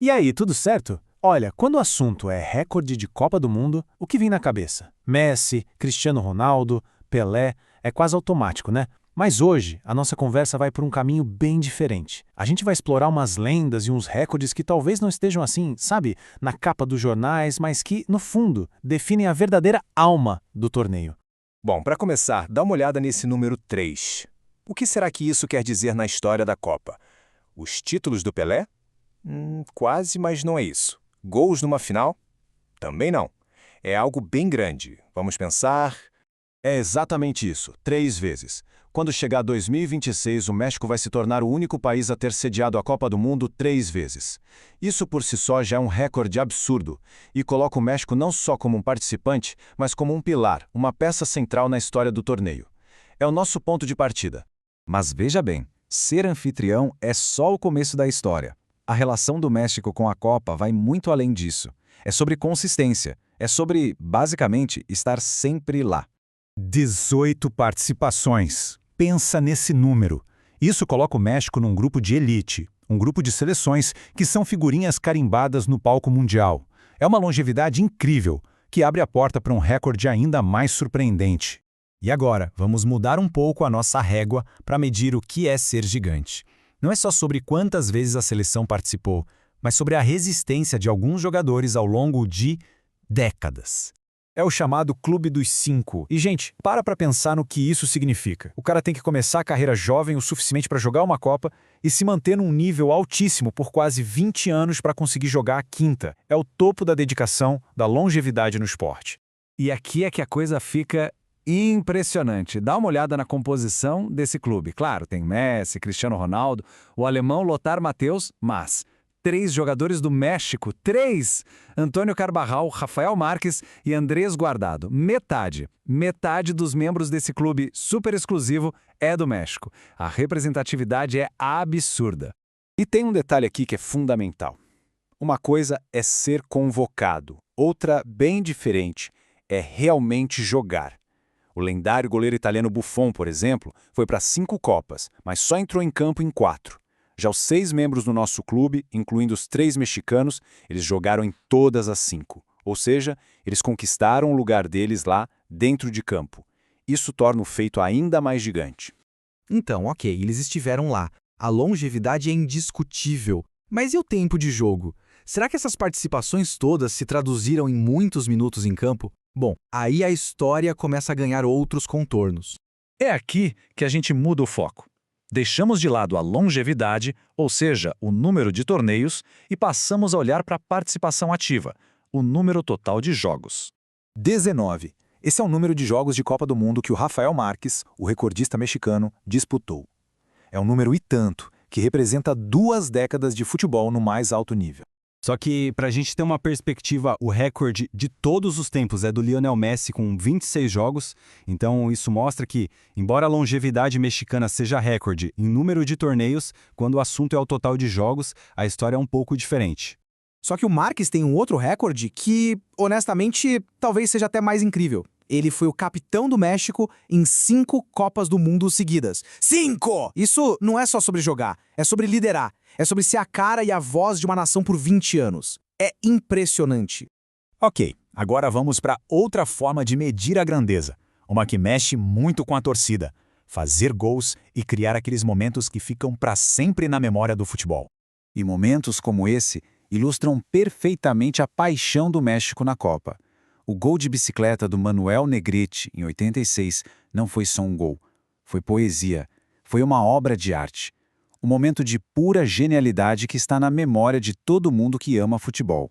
E aí, tudo certo? Olha, quando o assunto é recorde de Copa do Mundo, o que vem na cabeça? Messi, Cristiano Ronaldo, Pelé, é quase automático, né? Mas hoje, a nossa conversa vai por um caminho bem diferente. A gente vai explorar umas lendas e uns recordes que talvez não estejam assim, sabe, na capa dos jornais, mas que, no fundo, definem a verdadeira alma do torneio. Bom, para começar, dá uma olhada nesse número 3. O que será que isso quer dizer na história da Copa? Os títulos do Pelé? Quase, mas não é isso. Gols numa final? Também não. É algo bem grande. Vamos pensar... É exatamente isso, 3 vezes. Quando chegar 2026, o México vai se tornar o único país a ter sediado a Copa do Mundo 3 vezes. Isso por si só já é um recorde absurdo, e coloca o México não só como um participante, mas como um pilar, uma peça central na história do torneio. É o nosso ponto de partida. Mas veja bem, ser anfitrião é só o começo da história. A relação do México com a Copa vai muito além disso. É sobre consistência, é sobre, basicamente, estar sempre lá. 18 participações. Pensa nesse número. Isso coloca o México num grupo de elite, um grupo de seleções que são figurinhas carimbadas no palco mundial. É uma longevidade incrível, que abre a porta para um recorde ainda mais surpreendente. E agora, vamos mudar um pouco a nossa régua para medir o que é ser gigante. Não é só sobre quantas vezes a seleção participou, mas sobre a resistência de alguns jogadores ao longo de décadas. É o chamado Clube dos 5. E, gente, para pensar no que isso significa. O cara tem que começar a carreira jovem o suficiente para jogar uma Copa e se manter num nível altíssimo por quase 20 anos para conseguir jogar a quinta. É o topo da dedicação, da longevidade no esporte. E aqui é que a coisa fica impressionante. Dá uma olhada na composição desse clube. Claro, tem Messi, Cristiano Ronaldo, o alemão Lothar Matthäus, mas 3 jogadores do México, 3! Antônio Carvajal, Rafael Márquez e Andrés Guardado. Metade dos membros desse clube super exclusivo é do México. A representatividade é absurda. E tem um detalhe aqui que é fundamental. Uma coisa é ser convocado, outra, bem diferente, é realmente jogar. O lendário goleiro italiano Buffon, por exemplo, foi para 5 Copas, mas só entrou em campo em 4. Já os 6 membros do nosso clube, incluindo os 3 mexicanos, eles jogaram em todas as 5. Ou seja, eles conquistaram o lugar deles lá, dentro de campo. Isso torna o feito ainda mais gigante. Então, ok, eles estiveram lá. A longevidade é indiscutível. Mas e o tempo de jogo? Será que essas participações todas se traduziram em muitos minutos em campo? Bom, aí a história começa a ganhar outros contornos. É aqui que a gente muda o foco. Deixamos de lado a longevidade, ou seja, o número de torneios, e passamos a olhar para a participação ativa, o número total de jogos. 19. Esse é o número de jogos de Copa do Mundo que o Rafael Márquez, o recordista mexicano, disputou. É um número e tanto, que representa 2 décadas de futebol no mais alto nível. Só que, para a gente ter uma perspectiva, o recorde de todos os tempos é do Lionel Messi com 26 jogos. Então, isso mostra que, embora a longevidade mexicana seja recorde em número de torneios, quando o assunto é o total de jogos, a história é um pouco diferente. Só que o Márquez tem um outro recorde que, honestamente, talvez seja até mais incrível. Ele foi o capitão do México em 5 Copas do Mundo seguidas. 5! Isso não é só sobre jogar, é sobre liderar. É sobre ser a cara e a voz de uma nação por 20 anos. É impressionante. Ok, agora vamos para outra forma de medir a grandeza. Uma que mexe muito com a torcida. Fazer gols e criar aqueles momentos que ficam para sempre na memória do futebol. E momentos como esse ilustram perfeitamente a paixão do México na Copa. O gol de bicicleta do Manuel Negrete, em 86, não foi só um gol. Foi poesia. Foi uma obra de arte. Um momento de pura genialidade que está na memória de todo mundo que ama futebol.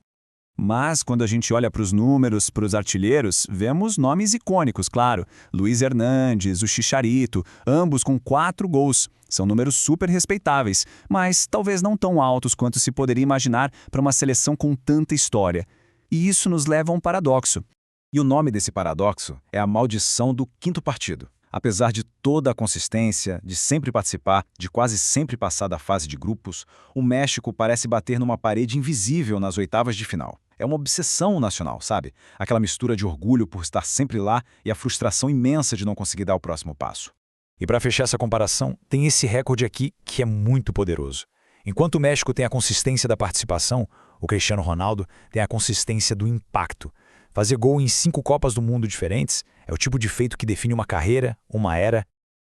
Mas, quando a gente olha para os números, para os artilheiros, vemos nomes icônicos, claro. Luiz Hernandes, o Chicharito, ambos com 4 gols. São números super respeitáveis, mas talvez não tão altos quanto se poderia imaginar para uma seleção com tanta história. E isso nos leva a um paradoxo. E o nome desse paradoxo é a maldição do 5º partido. Apesar de toda a consistência, de sempre participar, de quase sempre passar da fase de grupos, o México parece bater numa parede invisível nas oitavas de final. É uma obsessão nacional, sabe? Aquela mistura de orgulho por estar sempre lá e a frustração imensa de não conseguir dar o próximo passo. E para fechar essa comparação, tem esse recorde aqui que é muito poderoso. Enquanto o México tem a consistência da participação, o Cristiano Ronaldo tem a consistência do impacto. Fazer gol em 5 Copas do Mundo diferentes é o tipo de feito que define uma carreira, uma era.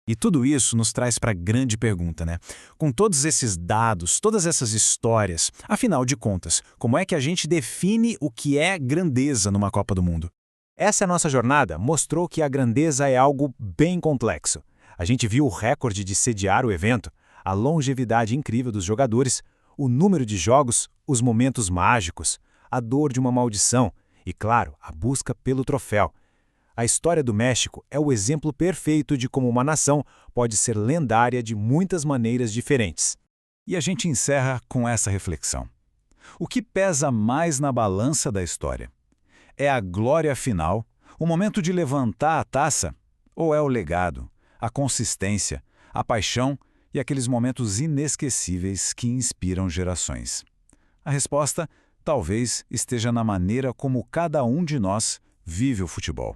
E tudo isso nos traz para a grande pergunta, né? Com todos esses dados, todas essas histórias, afinal de contas, como é que a gente define o que é grandeza numa Copa do Mundo? Essa nossa jornada mostrou que a grandeza é algo bem complexo. A gente viu o recorde de sediar o evento, a longevidade incrível dos jogadores, o número de jogos, os momentos mágicos, a dor de uma maldição e, claro, a busca pelo troféu. A história do México é o exemplo perfeito de como uma nação pode ser lendária de muitas maneiras diferentes. E a gente encerra com essa reflexão. O que pesa mais na balança da história? É a glória final, o momento de levantar a taça? Ou é o legado, a consistência, a paixão e aqueles momentos inesquecíveis que inspiram gerações? A resposta talvez esteja na maneira como cada um de nós vive o futebol.